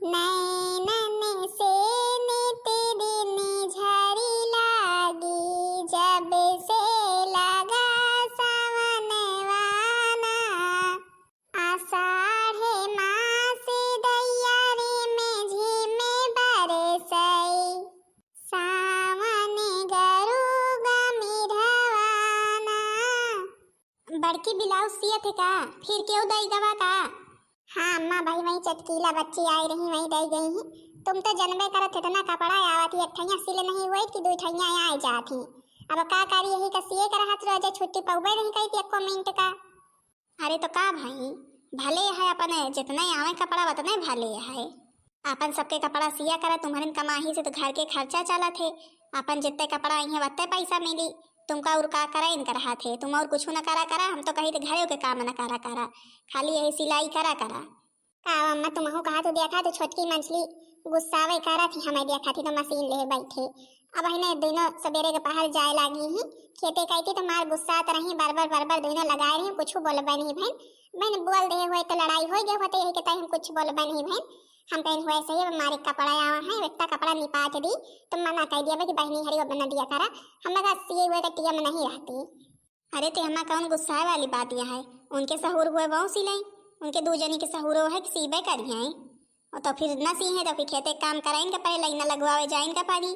नैनन से तेरी निझरी लागी, जब से लगा सावनवाना। आषाढ़ मास दैयारी में झिमे बरसई, सावन गरुगा मिढ़वाना। बड़की ब्लाउज सियत है का? फिर क्यों दई गवा का? हाँ अम्मा भाई वही चटकीला बच्ची आई रही वही दई गई ही। तुम तो जनबे करत इतना कपड़ा आवत ही, अठैया सिले नहीं हुई कि दो ठैया आ जात ही। अब का करी यही का सिए कर हाथ रोजे छुट्टी पउबे नहीं कही थी एको मिनट का। अरे तो का भाई भले है अपन जितने आवे कपड़ा उतने भले है। अपन सबके कपड़ा सिया करे, तुम्हारे कमाही से तो घर के खर्चा चलत है। अपन जितने कपड़ा आई है उतने पैसा मिली। तुमका और का करा इनकर हाथ है, तुम और कुछ न करा करा। हम तो कही तो घरे के काम न करा करा, खाली यही सिलाई करा करा। का अम्मा तुमहू कहा तो देखा तो छोटकी मछली गुस्सावे करा थी, हमें देखा थी तो मशीन ले बैठे। अब है दोनों सवेरे के पहर जाए लागी ही खेते कहती तो मार गुस्सा रही बरबर दोनों लगाए रही। कुछ बोलबे नहीं बहन बोल दे हुए तो लड़ाई हो गए होते यही कहते हम कुछ बोलबे नहीं बहन। हम कहीं हुए सही हमारे कपड़ा आवा है इतना कपड़ा निपात दी तो मना कह दिया कि बहनी हरी बना दिया करा। हम लगा सिए हुए तो टिया में नहीं रहती। अरे तो हमारा कौन गुस्सा वाली बात यह है, उनके सहूर हुए बहु सिलाई, उनके दो जनी के सहूरो है कि सीबे करिए। और तो फिर न सी है तो फिर खेते काम कराएंगे पहले लाइन लगवावे जाएंगे पारी।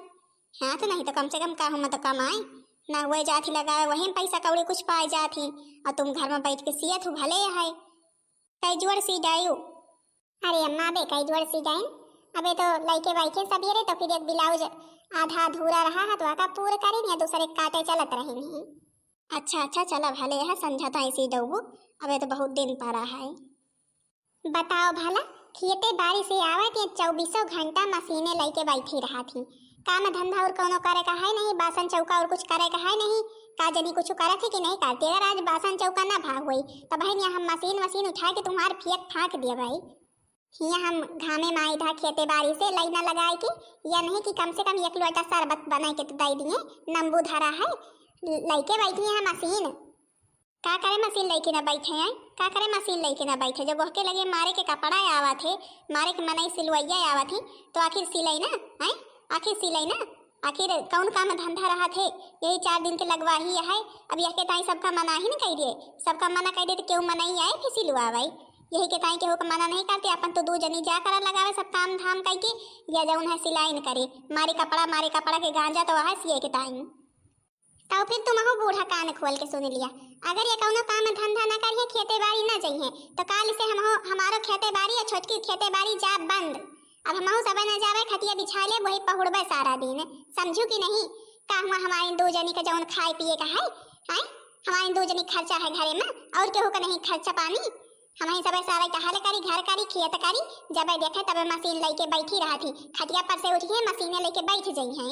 हाँ तो नहीं तो कम से कम का हम तो कमाए ना हुए जाती लगावे वही पैसा कौड़ी कुछ पाए जाती। और तुम घर में बैठ के सियत हो भले है कई जोड़ सी जायु। अरे अम्मा बे कई जोड़ सी जाए अबे तो लइके बैठे सवेरे तो फिर एक ब्लाउज आधा अधूरा रहा है तो आका पूरा करें या दूसरे काटे चलत रहेंगे। अच्छा चला भले है समझाता ऐसी डूबू। अबे तो बहुत दिन पड़ा है। बताओ भला खेते बारी से आवत या 24 घंटा मशीने लेके बैठी रहा थी। काम धंधा और कोनो करे का है नहीं, बासन चौका और कुछ करे का है नहीं। का जनी कुछ करे थे कि नहीं करती। अगर आज बासन चौका ना भाग हुई तो भाई यहाँ हम मशीन उठा के तुम्हारे फेंक फाक दिया भाई। यहाँ हम घामे में आई था खेते बारी से लाइना लगाए के या नहीं कि कम से कम एक लोटा शरबत बना के तो दे दिए। नंबू धरा है लइके बैठी है मशीन। का करे मशीन लेके ना बैठे हैं, का करे मशीन लेके ना बैठे। जब बहके लगे मारे के कपड़ा आवा थे, मारे के मनाई सिलवैया आवा थी तो आखिर सिलाई ना है, आखिर सिलाई ना आखिर कौन काम धंधा रहा थे। यही 4 दिन के लगवा ही है। अब यह के ताई सबका मना ही ना कह दिए, सबका मना कह दे तो क्यों मना ही आए फिर सिलवा भाई। यही के ताई केहू का मना नहीं करते। अपन तो 2 जनी जा कर लगावे सब काम धाम करके या जौन है सिलाई न करे। मारे कपड़ा के गांजा तो वह सिए के ताई। तो फिर तुम बूढ़ा कान खोल के सुन लिया। अगर ये कौनो काम धंधा ना करिए खेते बाड़ी ना जाइए तो काल से हमारो खेते बाड़ी या छोटकी खेते बाड़ी जा बंद। अब हम सब न जावे खटिया बिछा ले वही पहुड़बे सारा दिन। समझू कि नहीं। का हुआ हमारे 2 जनी का जौन खाए पिए का है हमारे 2 जनी खर्चा है घरे में और केहू का नहीं खर्चा पानी। हमारे सब सारा कहाले करी घर करी खेत करी जब देखे तब मशीन लेके बैठी रहा थी। खटिया पर से उठी है मशीने लेके बैठ गई है।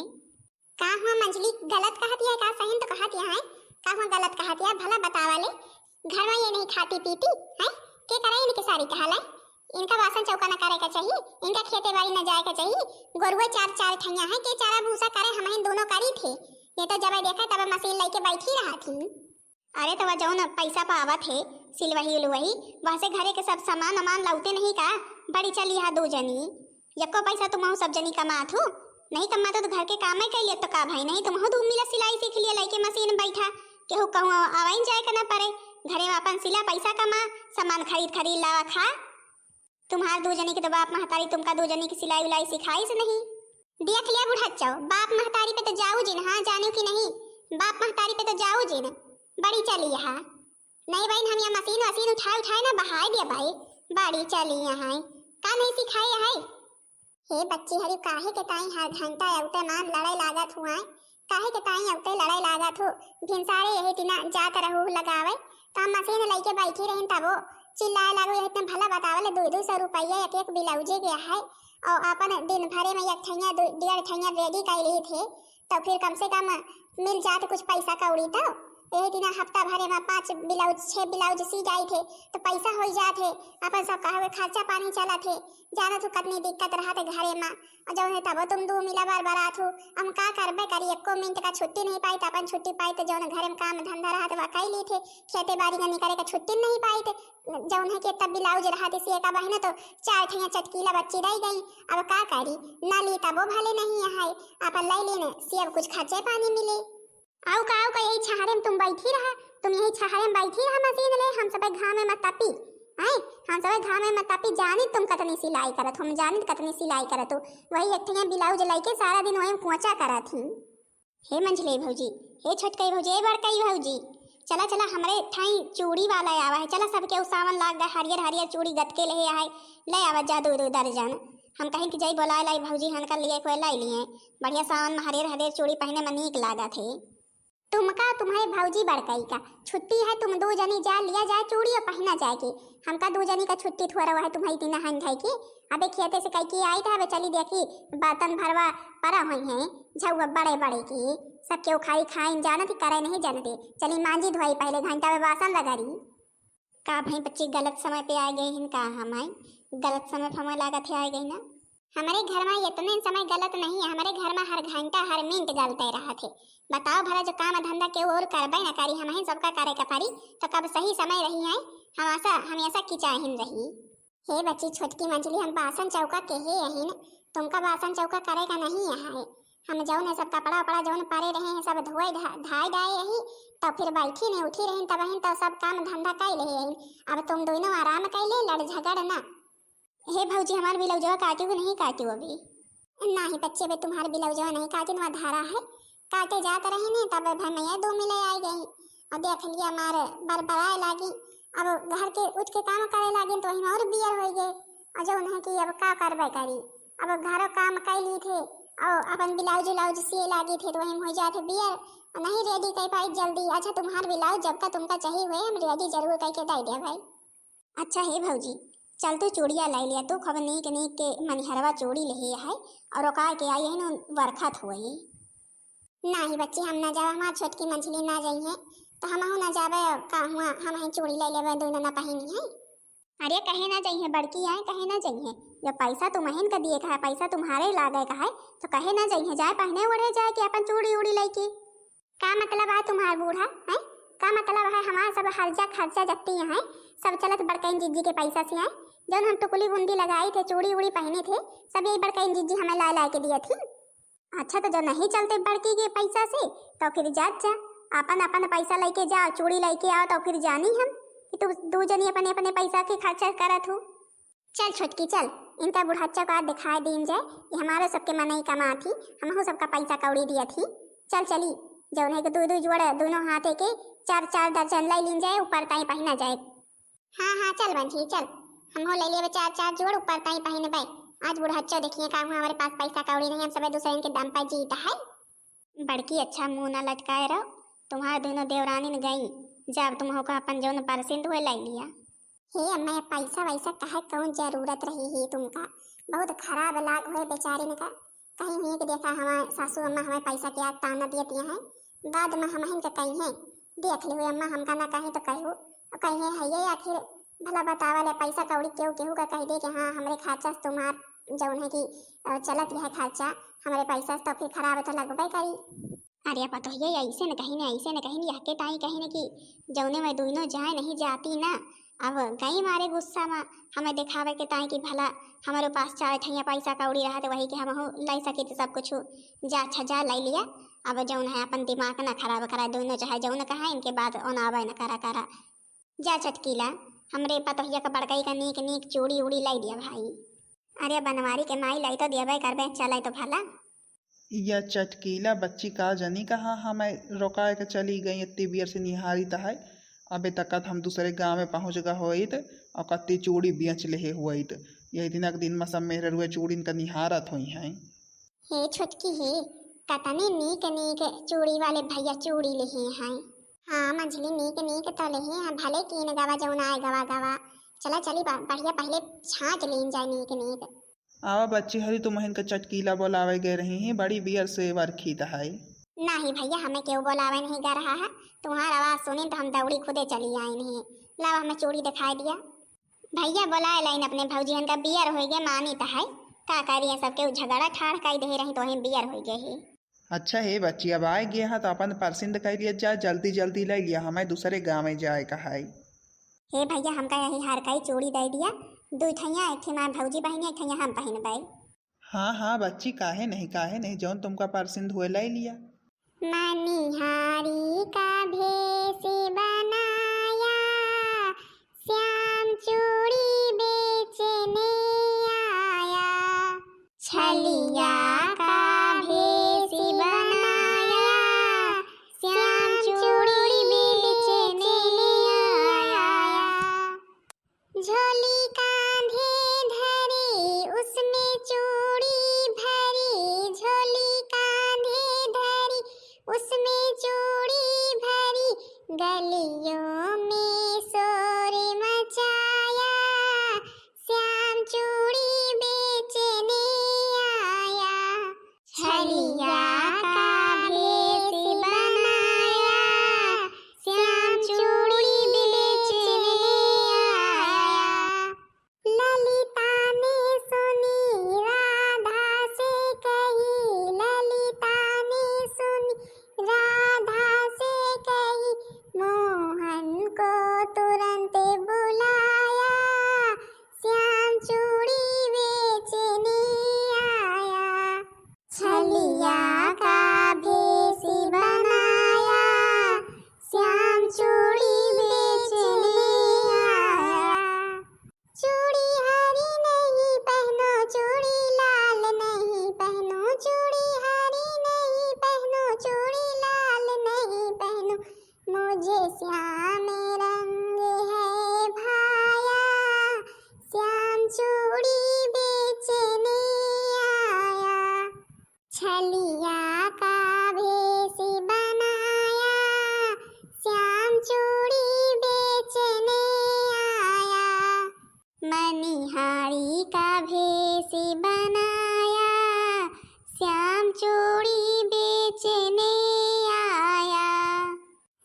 का हुआ मंजली गलत कहती है का सही तो कहती है। का हुआ गलत कहती है भला बतावा ले। घर में ये नहीं खाती पीती है के करे इनके सारी कहाला। इनका बासन चौका न करे का चाहिए, इनका खेते बाड़ी न जाए का चाहिए। गोरुआ 4 ठैया है के चारा भूसा करे हम दोनों करी थे। ये तो जब देखा तब मशीन लेके बैठी रहा थी। अरे तो वह जौन पैसा पावा थे सिलवही उलवही वहाँ से घरे के सब सामान अमान लौटे नहीं का। बड़ी चली है 2 जनी यको पैसा तुम सब जनी कमात हो नहीं कमाता तो घर के काम में कैलिए तो का भाई नहीं तुम तुम मिला सिलाई सीख लिया लइके मशीन बैठा केहू कहूँ आवाइन जाए का ना पड़े। घरे में अपन सिला पैसा कमा सामान खरीद लावा खा। तुम्हार 2 जनी के तो बाप महतारी तुमका 2 जनी की सिलाई उलाई सिखाई से नहीं। देख लिया बुढ़ाचो बाप महतारी पे तो जाऊ जिन। हाँ जानो कि नहीं बाप महतारी पे तो जाऊ जिन बड़ी चली यहाँ नहीं बहन। हम यहाँ मशीन उठाए ना बहाए दिया भाई बड़ी चली यहाँ का नहीं सिखाई है। हे बच्ची हरी काहे के ताई हर घंटा औते मान लड़ाई लागत हुआ है। काहे के ताई औते लड़ाई लागत हो भिनसारे यही तिना जात रहू लगावे तो हम मशीन लेके बैठी रही तबो चिल्लाए लागो। यही तुम भला बतावले 200 रुपया एक ब्लाउजे गया है और अपन दिन भरे में 1 ठैया 1.5 ठैया रेडी कर लिए थे तो फिर कम से कम मिल जाते कुछ पैसा कौड़ी तो यही दिन हफ्ता भरे में 5 ब्लाउज 6 ब्लाउज सी जाई थे तो पैसा हो जाते अपन सब कहे खर्चा पानी चला थे जाना तो कितनी दिक्कत रहते घरे में और जो है तब तुम 2 मिला बार बारात हो हम का करबे करी 1 मिनट का छुट्टी नहीं पाई तो अपन छुट्टी पाई तो जो घरे में काम धंधा रहते वकाई ली थे खेती बाड़ी का निकले का छुट्टी नहीं पाई थे जो है कि तब ब्लाउज रहते सी का बहन तो 4 ठिया चटकीला बच्ची रह गई अब का करी ना ली तब वो भले नहीं है अपन लाई लेने सी अब कुछ खर्चे पानी मिले आओ का यही छहारे में तुम बैठी रहा तुम यही छहारे में बैठी रहा मशीन ले हम सब घाम में मत तपी हैं हम सब घाम में मत तपी जानी तुम कतनी सिलाई करत हम जानी कतनी सिलाई करत वही एक ब्लाउज लेके सारा दिन वही पोंचा करत थी हे मंझले भौजी हे छोटकई भौजी हे बड़कई भौजी चला चला हमरे ठाई चूड़ी वाला आवा है चला सबके सावन लाग गए हरियर हरियर चूड़ी गतके ले आए ले आवा जा 2 दर्जन हम कहीं कि जाई बोला लाई भौजी हनका लिए कोई लाई लिए बढ़िया सावन में हरियर हरियर चूड़ी पहने में नीक लागा थे तुमका तुम्हारे भौजी बड़कई का छुट्टी है तुम 2 जनी जा लिया जाए चूड़ी और पहना जाएगी हमका 2 जनी का छुट्टी थोड़ा हुआ है तुम्हारी तीन हन खाई की अबे खेते से कई की आई था अबे चली देखी बर्तन भरवा पड़ा हुई है झुआ बड़े बड़े की सब क्यों खाई खाई जानती करे नहीं जानते चली मांझी धोई पहले घंटा में बासन लगा रही का भाई बच्ची गलत समय पे आ गई इनका हमारे गलत समय पर हमें लागत है आ गई ना हमारे घर में इतने समय गलत नहीं है हमारे घर में हर घंटा हर मिनट गलते रहा थे बताओ भला जो काम धंधा के और करबे ना करी हम ही सबका करे का पारी तो कब सही समय रही है हम ऐसा की चाहन रही हे बच्ची छोटकी मंजली हम बासन चौका के ही यही न तुमका बासन चौका करे का नहीं है हम जाऊँ ने सब कपड़ा वपड़ा जौन पारे रहे हैं सब धोए धाए डाए यही तो फिर बैठी ने उठी रही तब तो सब काम धंधा कर ले अब तुम दोनों आराम कर ले लड़ झगड़ ना हे भौजी हमारे ब्लाउजवा काटी को नहीं काटी अभी नहीं बच्चे बे तुम्हारे ब्लाउजवा नहीं काटी वहाँ धारा है काटे जाते रहे ने तब भैया 2 मिले आई गई और देख लिया हमारे बरबराए लागी अब घर के उठ के काम करे लागी तो वही और बियर हो गए और जो उन्हें कि अब का करबे करी अब घरों काम कर ली थे और अपन ब्लाउज सिए लागी थे तो वही हो जाते बियर नहीं रेडी कर पाई जल्दी अच्छा तुम्हारे ब्लाउज जब का तुमका चाहिए हुए हम रेडी जरूर करके दे दे भाई अच्छा हे भौजी चल तू चूड़िया लाई लिया तू खबर नीक नीक के मनिहरवा चूड़ी ले है और ओका के आई है ना बरखत हुई नहीं बच्ची हम ना जाए हमार छोटकी मंझली ना जाई है तो हम ना जावे का हुआ हम ही चूड़ी ले लेवे दोनों ना पहनी है अरे कहे ना जाइए बड़की आए कहे ना जाइए जब पैसा तुम्हें का दिए का है पैसा तुम्हारे लागे का है तो कहे ना जाइए जाए पहने उड़े जाए कि अपन चूड़ी उड़ी लेके का मतलब है तुम्हारा बूढ़ा है का मतलब है हमारा सब हर्जा खर्चा जत्ती है सब चलत बड़कई जीजी के पैसा से आए जब हम टुकली बुंदी लगाई थे चूड़ी उड़ी पहने थे सब यही बड़कई जीजी हमें ला के दिए थी अच्छा तो जब नहीं चलते बड़की के पैसा से तो फिर जा अपन पैसा लेके जाओ चूड़ी लेके आओ तो फिर जानी हम कि तुम 2 जनी अपने अपने पैसा के खर्चा करत हो चल छोटकी चल इनका बुढ़ाचा को दिखाई दीन जाए कि हमारे सबके मन ही कमा थी हम सबका पैसा कौड़ी दिया थी चल चली जो उन्हें के 2 जोड़ दोनों हाथे के 4 दर्जन लाई लीन जाए ऊपर ताई पहना जाए हाँ चल बंठी चल हम ले लिए 4 जोड़ ऊपर ताई पहने भाई आज बुढ़ाचा देखिए का हमारे पास पैसा कौड़ी नहीं हम सब दूसरे के दम पर जीता है बड़की अच्छा मुँह ना लटकाए रहो तुम्हारे दोनों देवरानी ने गई जब तुम हो का अपन जो परसेंट हुए लाई लिया हे अम्मा पैसा वैसा कहे कौन जरूरत रही है तुमका बहुत खराब लाग हुए बेचारी ने का कहीं हुई कि देखा हमारे सासू अम्मा हमें पैसा की आज ताना देती हैं बाद में हम इनके कहीं हैं देख लो अम्मा हमका ना कहीं तो कहो कहीं है ये आखिर भला बतावा ले पैसा कौड़ी केहू केहू का कह दे कि हाँ हमारे खर्चा तुम्हार जौन है कि चलत है खर्चा हमारे पैसा तो फिर खराब तो लगबे करी अरे पता ये ऐसे न कहीं यहके ताई कहीं न कि जौने में दोनों जाए नहीं जाती ना अब गई मारे गुस्सा में हमें दिखावे के ताई कि भला हमारे पास 4 ठैया पैसा कौड़ी रहा तो वही कि हम लाई सकी तो सब कुछ जा अच्छा जा लाई लिया अब जौन है अपन दिमाग ना खराब करा दोनों चाहे जौन कहा इनके बाद ओनावे न करा जा चटकीला हमरे पतोहिया का बड़कई का नीक नीक चूड़ी उड़ी लाई दिया भाई अरे बनवारी के माई लाई तो दिया करबे चल तो भला यह चटकीला बच्ची का जनी कहाँ हमें रोकाए के चली गई इतनी बियर से निहारी है अबे तक हम दूसरे गांव में पहुँच गए होइत और कत्ती चूड़ी बेच ले हुईत यही दिन में सब मेहर हुए चूड़ी का निहारत हुई हैं हे छोटकी हे कतने नीक नीक चूड़ी वाले भैया चूड़ी ले हैं हाँ मंझली नीक नीक तो ले हैं भले कीन गवा जौन आए गवा चला चली बढ़िया पहले छाँच लीन जाए नीक नीक आवा बच्ची हरी तुम इनका चटकीला बोलावे गए रही हैं बड़ी बियर से वर्खी है नहीं भैया, हमें क्यों बोलावे नहीं कर रहा है। तुम्हारा आवाज सुनी तो हम दौड़ी खुदे चली आई नहीं। लाओ हमें चूड़ी दिखाई दिया। भैया बोलाए लाइन अपने भौजीहन का बियर हो गया मानी तो है का करिए सबके झगड़ा ठाड़ कई दे रही तो हम बियर हो गए ही। अच्छा हे बच्ची, अब आए गया है तो अपन परसिंद कर लिया जा, जल्दी जल्दी ले लिया, हमें दूसरे गाँव में जाए का है। हे भैया हमका यही हार का ही चूड़ी दे दिया। दू ठैया एक थी मार भौजी बहनी, एक ठैया हम पहन पाए। हाँ हाँ बच्ची, काहे नहीं जौन तुमका परसिंद हुए ले लिया। मनिहारी का भेष बनाया, श्याम चूड़ी बेचने आया। छलिया का भेष बनाया, श्याम चूड़ी बेचने आया। झोली कांधे धरी उसमें चूड़ी भरी, झोली कांधे धरी उसमें चूड़ी भरी। गलियों में शोर मचाया, श्याम चूड़ी बेचने आया। छलिया का भेष बनाया, श्याम चूड़ी बेचने आया। ललिता ने सुनी राधा से कही, ललिता ने सुनी राधा से कही। मोहन को तुरंत बुलाया, श्याम चूड़ी बेचने आया। छलिया का भेष बनाया, श्याम चूड़ी बेचने आया। चूड़ी हरी नहीं पहनो, चूड़ी लाल नहीं पहनो, चूड़ी हरी नहीं पहनो, चूड़ी लाल नहीं पहनो। मुझे श्याम रंग है भाया, श्याम चूड़ी बेचने आया। छलिया का भेष बनाया, श्याम चूड़ी बेचने आया। मनिहारी का भेष बनाया, श्याम चूड़ी बेचने आया।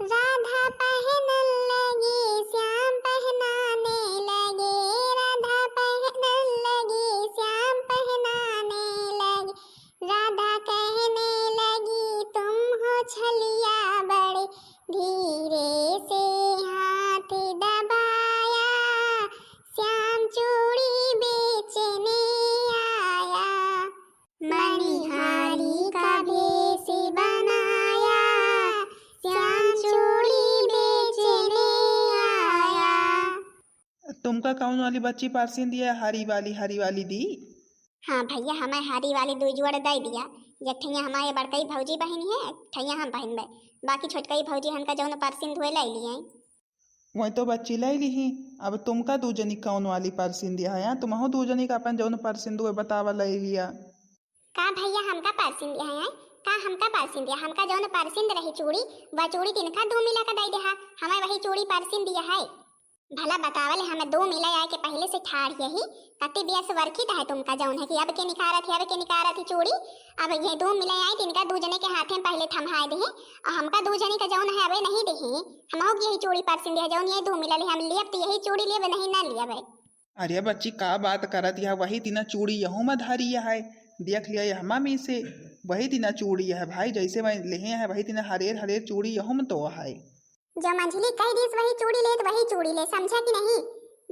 राधा पहनन लगी, श्याम पहनाने लगे, राधा पहनन लगी, श्याम पहनाने लगे। राधा कहने लगी तुम हो छलिया बड़े, धीरे से हाथ दबाया, श्याम चूड़ी बेचने आया। मनिहारी का भेष बनाया, श्याम चूड़ी बेचने आया। तुमका कौन वाली बच्ची परसिंद दिया, हरी वाली दी? हाँ भैया, हमें हरी वाली दो जोड़ दे दिया। एक ठैया हमारे बड़कई भौजी बहनी है, एक ठैया हम पहन बे, बाकी छोटकई भौजी हनका जौन परसिंद हुए ले लिए। वही तो बच्ची ले ली ही। अब तुमका दू जनी कौन वाली परसिंद दिया है? तुमहो दू जनी का अपन जौन परसिंद हुए बतावा ले लिया। का भैया हमका परसिंद है का हमका परसिंद दिया, हमका जौन परसिंद रही चूड़ी वह चूड़ी तिनका दो मिला का दे दिया, हमें वही चूड़ी परसिंद दिया है। भला बतावल हमें दो मिला आए के पहले से ठाड़ यही कति बिया से वर्खित है तुमका जौन है कि अब के निकारा थी चूड़ी। अब ये दो मिला आए तिनका दू जने के हाथ में पहले थमाए दे और हमका दू जने का जौन है अबे नहीं दे हम हो यही चूड़ी परसिंद है जौन ये दो मिला ले हम लिए तो यही चूड़ी लिए नहीं ना लिया भाई। अरे बच्ची का बात करत है, वही तीना चूड़ी यहूँ में धारी है, देख लिया हमा में से वही तीना चूड़ी है भाई, जैसे मैं लेहे है वही तीना हरेर चूड़ी यहूँ में तो है। जो मंझली कह दी वही चूड़ी ले तो वही चूड़ी ले, समझा कि नहीं?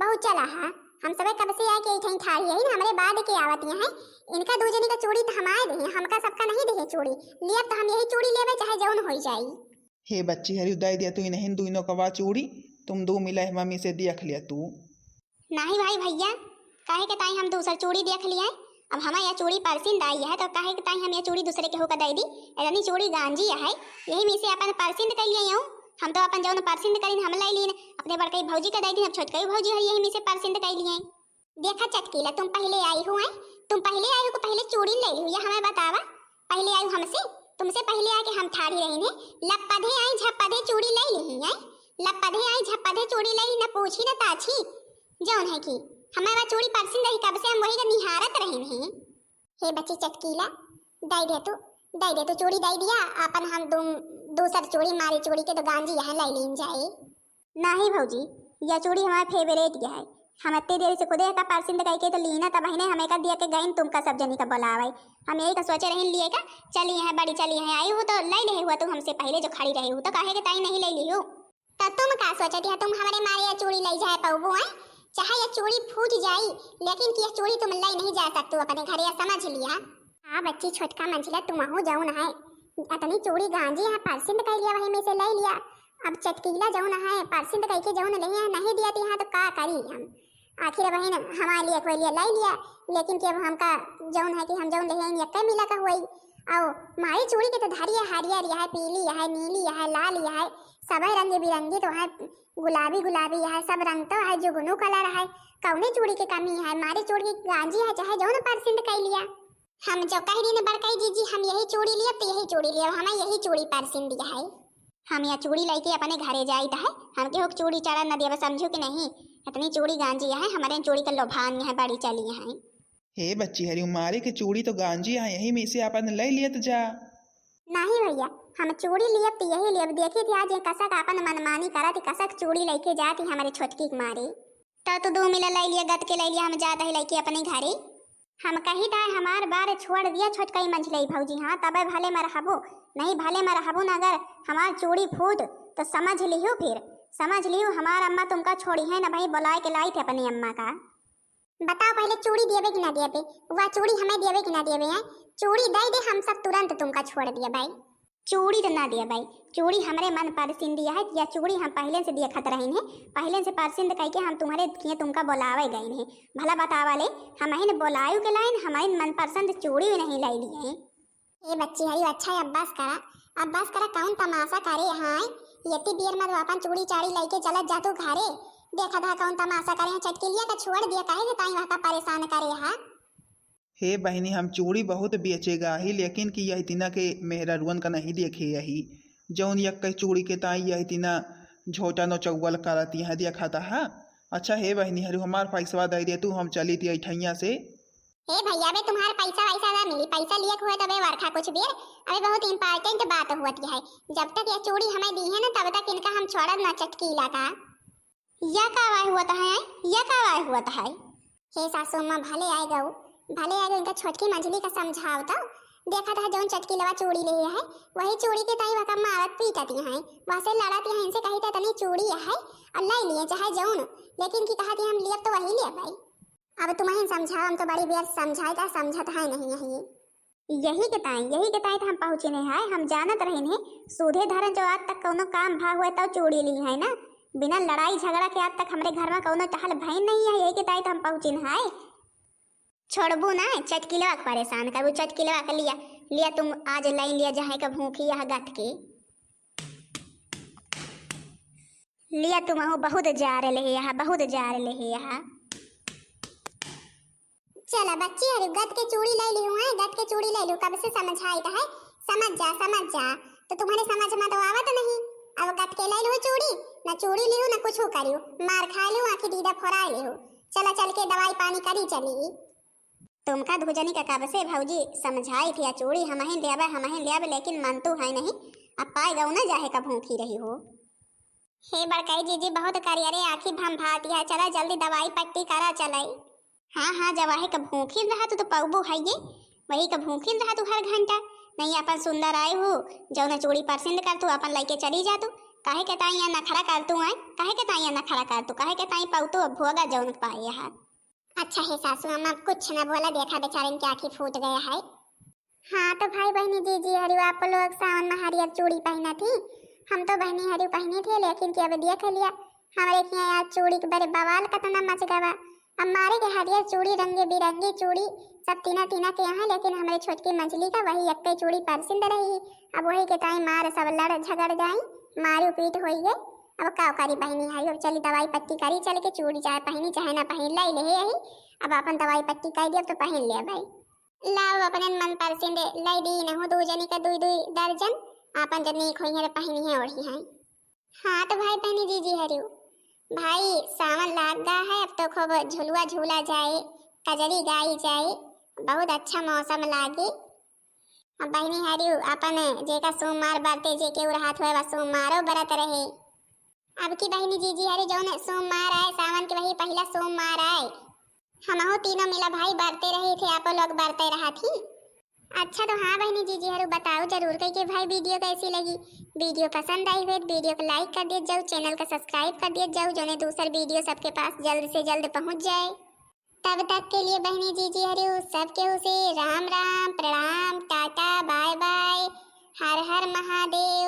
बहुत चला है, हम सब कब से आए के इठन ठाड़ी है ना, हमारे बाद के आवत हैं इनका दो जनी का चूड़ी तो हमारे दे, हमका सबका नहीं दे चूड़ी लिया तो हम यही चूड़ी लेवे चाहे जौन हो जाई। हे बच्ची हरी उदाई दिया तू नहीं दुनो कवा चूड़ी तुम दो मिला है मम्मी से देख लिया तू। नहीं भाई भैया, काहे के ताई हम दूसरा चूड़ी देख लिया, अब हमारे यहाँ चूड़ी परसिंद आई है तो काहे के ताई हम ये चूड़ी दूसरे के होकर दे दी, इतनी चूड़ी गांजी है यही में से अपन परसिंद कर लिए हम तो अपन जौन परसिंद करीन हम लाई लीन अपने बड़कई भौजी का दे दी, अब छोटकई भौजी है यही में से परसिंद कर लिए। देखा चटकीला, तुम पहले आई हो को पहले चूड़ी ले ली, हमें बतावा पहले आई हमसे, तुमसे पहले आके हम ठाड़ी रही ने, लपधे आई झपधे चूड़ी ले ली है, लपधे आई झपधे चूड़ी ले ली, न पूछी न ताछी जौन है कि हमारा चूड़ी परसिंद रही कब से हम वही का निहारत रही हैं। हे बच्ची चटकीला दे दे तू दे दे तो चूड़ी दे दिया अपन हम दूसर चूड़ी मारी चूड़ी के तो गांजी यहाँ लाई लीन जाए। नहीं भौजी, यह चूड़ी हमारा फेवरेट है। हम इतनी देर से खुदे का परसिंद कह के तो लीना तब बहने हमें का दिया के गईन तुमका सब जनी का बोलावे। हम यही का सोचे रहे लिए का चली है बड़ी चली है आई हो तो ले ले हुआ तुम हमसे पहले जो खड़ी रही हो तो काहे के ताई नहीं ले ली हो। तो तुम का सोचती है तुम हमारे मारे यह चूड़ी ले जाए पाओ है? चाहे यह चूड़ी फूट जाई लेकिन कि यह चूड़ी तुम ले नहीं जा सकते अपने घर, या समझ लिया। हाँ बच्ची छोटका मंझिला तुम हो जाऊ ना है अतनी चूड़ी गांजी है परसिंद कह लिया वही में से ले लिया। अब चटकीला जाऊ ना है परसिंद कह के जाऊ ना नहीं दिया तो यहाँ तो का करी हम। आखिर बहन हमारे लिए कोई लिया ले लिया लेकिन कि अब हमका जौन है कि हम जौन ले यक्का मिला का हुई। और मारी चूड़ी के तो धारिया हरियर है पीली है नीली है लाल है सब रंग बिरंगी तो है गुलाबी गुलाबी है सब रंग तो है जुगनू कलर है। कौने चूड़ी की कमी है? मारी चूड़ी की गांजी है चाहे जौन परसिंद कह लिया। हम जो कह रही ने बड़काई जीजी हम यही चूड़ी लिया तो यही चूड़ी लिया हमें यही चूड़ी परसिंद दिया है। हम यह चूड़ी लेके अपने घरे जाई है हमके हो चूड़ी चढ़ा न दिया समझो कि नहीं। इतनी चूड़ी गांजी है हमारे चूड़ी का लोभान है बड़ी चली है। हे बच्ची हरी मारे के चूड़ी तो गांजी है यही में से अपन ले लिए तो जा। नहीं भैया हम चूड़ी लिए तो यही लिए देखी थी आज कसक अपन मनमानी करा थी कसक चूड़ी लेके जाती हमारे छोटकी के मारे तो 2 मिला ले लिया गद के ले लिया हम जाते ही लेके अपने घरे। हम कही था हमार बार छोड़ दिया छोटका ही मंझले भौजी। हाँ तब भले में रहबो नहीं भले में रहबो ना अगर हमार चूड़ी फूट तो समझ लियो फिर समझ लियो हमार अम्मा तुमका छोड़ी है ना भाई बुलाए के लाई थे अपनी अम्मा का। बताओ पहले चूड़ी देवे कि ना देवे? वह चूड़ी हमें देवे कि ना देवे है? चूड़ी दे दे हम सब तुरंत तुमका छोड़ दिया भाई। चूड़ी तो ना दिया भाई चूड़ी हमारे मन परसिंद दिया है या चूड़ी हम पहले से देखत रहे हैं पहले से परसिंद कह के हम तुम्हारे किए तुमका बुलावे गए हैं भला बतावा ले हम ही बुलायु के लाइन हमारे मन पसंद चूड़ी भी नहीं लाई लिए। ये बच्ची है अच्छा अब्बास करा कौन तमाशा करे। हाँ यति बियर में अपन चूड़ी चाड़ी लेके चलत जातू घरे देखा था कौन तमाशा करे चटकी लिया का छोड़ दिया काहे के ताई वहां का परेशान करे। हाँ हे बहनी हम चूड़ी बहुत बेचेगा ही लेकिन कि यह तिना के मेहरारुअन का नहीं देखे यही जौन यक चूड़ी के ताई यह तिना झोटा नो चौवल करती है देखा था। हाँ अच्छा हे बहनी हरु हमार पैसा दे दे तू हम चली थी ऐठैया से। हे भैया बे तुम्हारा पैसा वैसा ना मिली पैसा लिए हुए तबे वर्खा कुछ भी अबे बहुत इंपॉर्टेंट बात हुआ है। जब तक ये चूड़ी हमें दी है ना तब तक इनका हम छोड़ा ना चटकीला का। या का हुआ था हे सासू माँ भले आएगा इनका छोटकी मंझली का समझाओ तो देखा था जौन चटकी लवा चूड़ी ले है वही चूड़ी के ताई वका मारत पीटती हैं वैसे लड़ती हैं इनसे कही तनी चूड़ी है अल्लाह लिए चाहे जौन लेकिन की कहा हम लिए तो वही लिया भाई। अब तुम्हें समझाओ हम तो बड़ी बेर समझाई था समझत है नहीं यही के ताई हम पहुँचे नहीं है हम जानत रहे हैं सूधे धरन जो आज तक कोनो काम भा हुआ तब चूड़ी ली है ना बिना लड़ाई झगड़ा के आज तक हमारे घर में कोनो टहल भय नहीं है। यही के ताई हम पहुँचे है छोड़बू ना चटकिलवा परेशान करू चटकिलवा का लिया तुम आज लाइन लिया जहाँ का भूखी यह गत के लिया तुम बहुत जार ले यहाँ चला बच्ची हरु गत के चूड़ी ले ली हूँ गत के चूड़ी ले लूँ कब से समझाई है समझ जा तो तुम्हारे समझ में तो आवत नहीं। अब गत के ले लूँ चूड़ी ना चूड़ी लियो ना कुछ करियो मार खा लूँ आखिर दीदा फोरा लियो चला चल के दवाई पानी करी चली। तुमका धुजनी का कब से भौजी समझाई थी चूड़ी हम ही लियाबे लेकिन मन तो है नहीं अब पाए गऊ ना जाहे का भूखी रही हो। हे बड़काई जीजी बहुत करिया रे आखिर भम भाती है चला जल्दी दवाई पट्टी करा चलाई। हाँ जवाहे का भूखी रहा तो पौबो है ये वही का भूखी रहा तू हर घंटा नहीं अपन सुंदर आए हो जौन चूड़ी परसिंद कर तू अपन लेके चली जा तू काहे के ताई या नखरा कर तू आए काहे के ताई या नखरा कर तू काहे के ताई पाऊ तू भोगा जौन पाए है। अच्छा है सासू अम्मा कुछ न बोला देखा बेचारे की आँखें फूट गया है। हाँ तो भाई बहनी जीजी हरियो आप लोग सावन में हरियर चूड़ी पहना थी हम तो बहनी हरियो पहने थे लेकिन कि अब देख लिया हमारे यहाँ चूड़ी के बड़े बवाल कतना मच गवा। हमारे के हरियर चूड़ी रंगे बिरंगी चूड़ी सब तीना के यहाँ लेकिन हमारे छोटकी मंझली का वही एक चूड़ी परसिंद रही। अब वही के टाइम मार सब लड़ झगड़ जाई मारू पीट हो गई। अब का करी बहनी है अब चली दवाई पट्टी करी चल के चूड़ी चाहे पहनी चाहे ना पहन लाई ले यही अब अपन दवाई पट्टी कर दिया तो पहन लिया भाई लाओ अपने मन परसिंद लाई दी न हो 2 जनी का 2 दर्जन अपन जब नहीं खोई है पहनी है ओढ़ी है। हाँ तो भाई बहनी जीजी हरियो भाई सावन लाग गया है अब तो खूब झुलुआ झूला जाए कजरी गाई जाए बहुत अच्छा मौसम लागे। अब बहनी हरियो अपन जेका सोमवार बाटे जेके उर हाथ होए सोमवारो बरत रहे। अब की बहनी जीजी हरे जौन सोमवार आए सावन के वही पहला सोमवार आए हमहु तीनों मिला भाई बरते रहे थे आप लोग बरते रहा थी। अच्छा तो हाँ बहनी जीजी हरु बताओ जरूर कही कि भाई वीडियो कैसी लगी। वीडियो पसंद आई हो तो वीडियो को लाइक कर दिए जाओ, चैनल को सब्सक्राइब कर दिए जाओ जो दूसर वीडियो सबके पास जल्द से जल्द पहुंच जाए। तब तक के लिए बहनी जीजी हरु सबके उसे राम राम प्रणाम tata bye bye Har Har Mahadev.